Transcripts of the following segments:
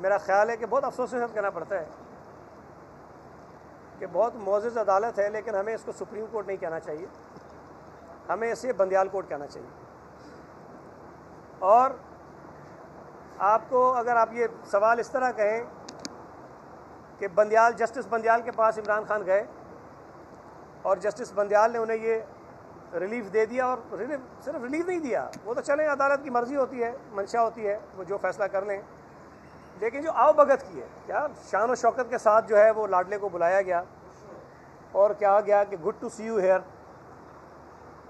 मेरा ख्याल है कि बहुत अफसोस के साथ कहना पड़ता है कि बहुत मोअज़्ज़ज़ अदालत है, लेकिन हमें इसको सुप्रीम कोर्ट नहीं कहना चाहिए, हमें इसे बंदियाल कोर्ट कहना चाहिए। और आपको अगर आप ये सवाल इस तरह कहें कि बंदियाल, जस्टिस बंदियाल के पास इमरान खान गए और जस्टिस बंदियाल ने उन्हें ये रिलीफ दे दिया, और सिर्फ रिलीफ नहीं दिया, वो तो चलें, अदालत की मर्ज़ी होती है, मंशा होती है, वो जो फैसला कर लें, लेकिन जो आवभगत की है, क्या शान और शौकत के साथ जो है वो लाडले को बुलाया गया और कहा गया कि good to see you here,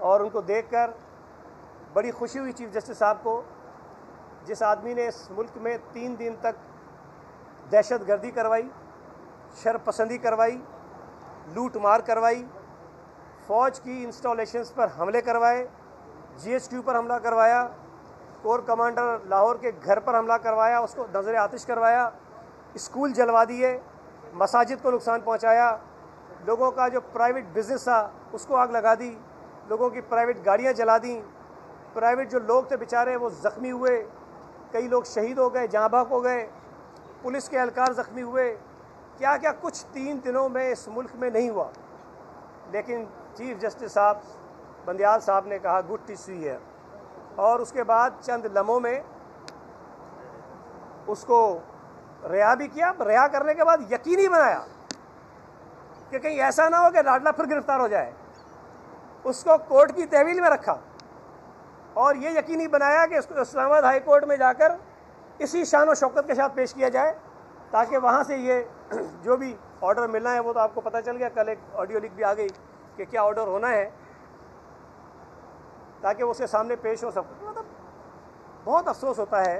और उनको देखकर बड़ी खुशी हुई चीफ जस्टिस साहब को, जिस आदमी ने इस मुल्क में 3 दिन तक दहशत गर्दी करवाई, शरपसंदी करवाई, लूट मार करवाई, फ़ौज की इंस्टॉलेशंस पर हमले करवाए, GHQ पर हमला करवाया, कोर कमांडर लाहौर के घर पर हमला करवाया, उसको नज़र आतिश करवाया, स्कूल जलवा दिए, मसाजिद को नुकसान पहुंचाया, लोगों का जो प्राइवेट बिज़नेस था उसको आग लगा दी, लोगों की प्राइवेट गाड़ियां जला दी, प्राइवेट जो लोग थे बेचारे वो ज़ख्मी हुए, कई लोग शहीद हो गए, जहाँ बहक हो गए, पुलिस के एहलकार ज़ख्मी हुए, क्या क्या कुछ 3 दिनों में इस मुल्क में नहीं हुआ। लेकिन चीफ जस्टिस साहब बंदियाल साहब ने कहा गुड टू सी हियर, और उसके बाद चंद लम्हों में उसको रिहा भी किया। रिहा करने के बाद यकीनी बनाया कि कहीं ऐसा ना हो कि लाडला फिर गिरफ्तार हो जाए, उसको कोर्ट की तहवील में रखा और ये यकीनी बनाया कि इसको इस्लामाबाद हाई कोर्ट में जाकर इसी शान और शौकत के साथ पेश किया जाए, ताकि वहाँ से ये जो भी ऑर्डर मिलना है वो तो आपको पता चल गया, कल एक ऑडियो लीक भी आ गई कि क्या ऑर्डर होना है, ताकि वो उसके सामने पेश हो। सब मतलब बहुत अफसोस होता है